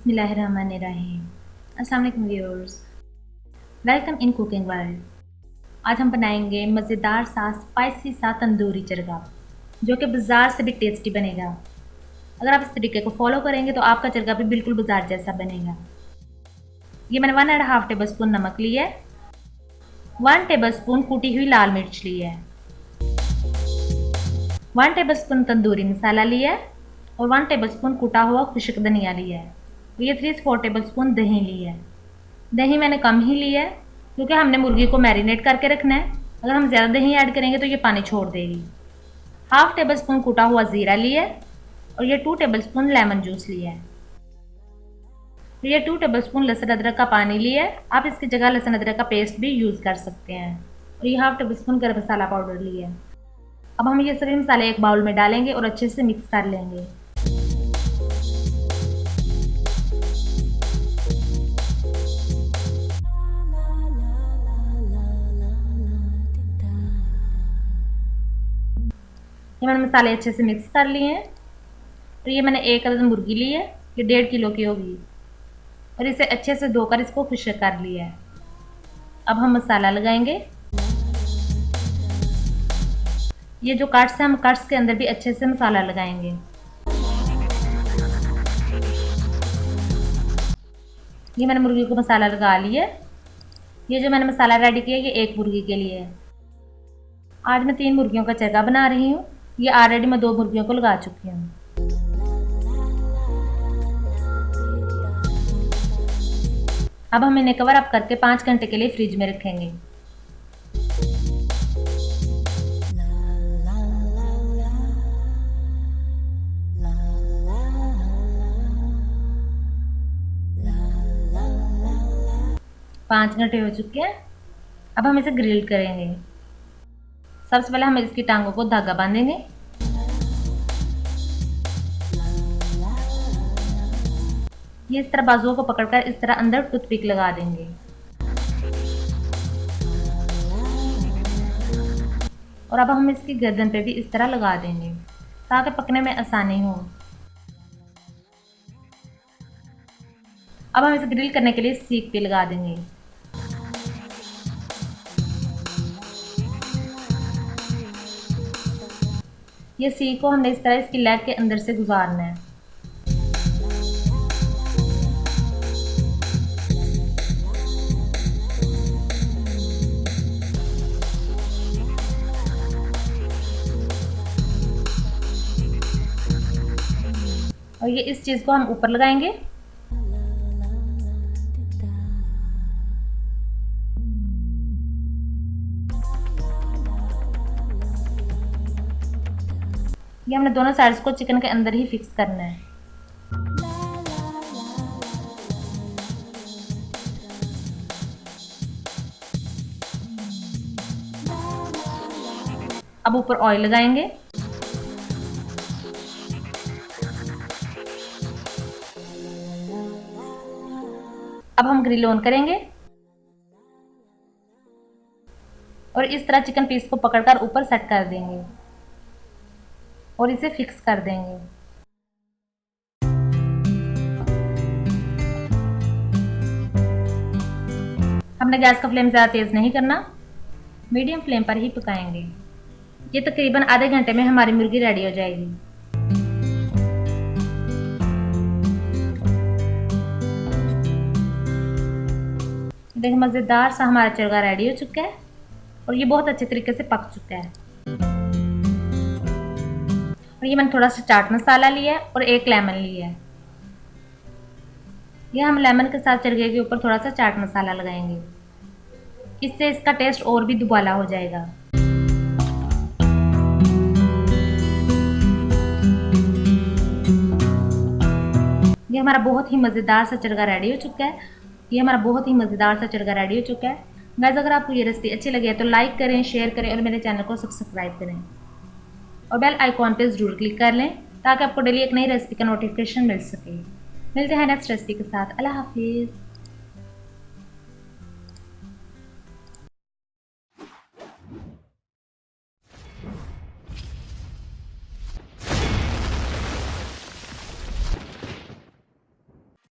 बिस्मिल्लाहिर्रहमानिर्रहीम। अस्सलाम वालेकुम viewers, welcome in cooking world. आज हम बनाएंगे मज़ेदार सा स्पाइसी सा तंदूरी चरगा, जो कि बाज़ार से भी टेस्टी बनेगा। अगर आप इस तरीके को फॉलो करेंगे तो आपका चरगा भी बिल्कुल बाज़ार जैसा बनेगा। ये मैंने 1.5 टेबल स्पून नमक लिया है, 1 टेबल स्पून कुटी हुई लाल मिर्च ली है, 1 टेबल स्पून तंदूरी मसाला लिया है और 1 टेबल स्पून कुटा हुआ खुश्क धनिया लिया है। ये 3 से 4 टेबल स्पून दही ली है। दही मैंने कम ही ली है क्योंकि हमने मुर्गी को मैरिनेट करके रखना है। अगर हम ज़्यादा दही ऐड करेंगे तो ये पानी छोड़ देगी। 1/2 टेबल स्पून कुटा हुआ ज़ीरा लिया है और ये 2 टेबल स्पून लेमन जूस लिया है। ये 2 टेबल स्पून लहसुन अदरक का पानी लिया है। आप इसकी जगह लहसुन अदरक का पेस्ट भी यूज़ कर सकते हैं। और ये 1/2 टेबल स्पून गरम मसाला पाउडर लिया है। अब हम ये सभी मसाले एक बाउल में डालेंगे और अच्छे से मिक्स कर लेंगे। ये मैंने मसाले अच्छे से मिक्स कर लिए हैं। तो ये मैंने 1 अदद मुर्गी ली है, ये 1.5 किलो की होगी और इसे अच्छे से धोकर इसको खुश्क कर लिया है। अब हम मसाला लगाएंगे। ये जो कट्स हैं हम कट्स के अंदर भी अच्छे से मसाला लगाएंगे। ये मैंने मुर्गी को मसाला लगा लिया है। ये जो मैंने मसाला रेडी किया ये 1 मुर्गी के लिए है। आज मैं 3 मुर्गियों का चरगा बना रही हूँ। ये ऑलरेडी मैं 2 मुर्गियों को लगा चुकी हूँ। अब हम इन्हें कवर अप करके 5 घंटे के लिए फ्रिज में रखेंगे। पाँच घंटे हो चुके हैं। अब हम इसे ग्रिल करेंगे। सबसे पहले हम इसकी टांगों को धागा बांधेंगे। ये इस तरह बाजुओं को पकड़कर इस तरह अंदर टूथपिक लगा देंगे और अब हम इसकी गर्दन पे भी इस तरह लगा देंगे ताकि पकने में आसानी हो। अब हम इसे ग्रिल करने के लिए सीख पे लगा देंगे। ये सीख को हमने इस तरह इसकी लेग के अंदर से गुजारना है। और ये इस चीज़ को हम ऊपर लगाएंगे। ये हमने दोनों साइड्स को चिकन के अंदर ही फिक्स करना है। अब ऊपर ऑयल लगाएंगे। अब हम ग्रिल ऑन करेंगे और इस तरह चिकन पीस को पकड़कर ऊपर सेट कर देंगे और इसे फिक्स कर देंगे। हमने गैस का फ्लेम ज़्यादा तेज़ नहीं करना, मीडियम फ्लेम पर ही पकाएंगे। ये तकरीबन आधे घंटे में हमारी मुर्गी रेडी हो जाएगी। देखिए मज़ेदार सा हमारा चरगा रेडी हो चुका है और ये बहुत अच्छे तरीके से पक चुका है। और ये मैंने थोड़ा सा चाट मसाला लिया है और 1 लेमन लिया है। ये हम लेमन के साथ चरगे के ऊपर थोड़ा सा चाट मसाला लगाएंगे, इससे इसका टेस्ट और भी दुबाला हो जाएगा। ये हमारा बहुत ही मज़ेदार सा चरगा रेडी हो चुका है। गाइस अगर आपको ये रेसिपी अच्छी लगे तो लाइक करें, शेयर करें और मेरे चैनल को सब्सक्राइब करें और बेल आइकॉन पे ज़रूर क्लिक कर लें ताकि आपको डेली एक नई रेसिपी का नोटिफिकेशन मिल सके। मिलते हैं नेक्स्ट रेसिपी के साथ। अल्लाह हाफिज़।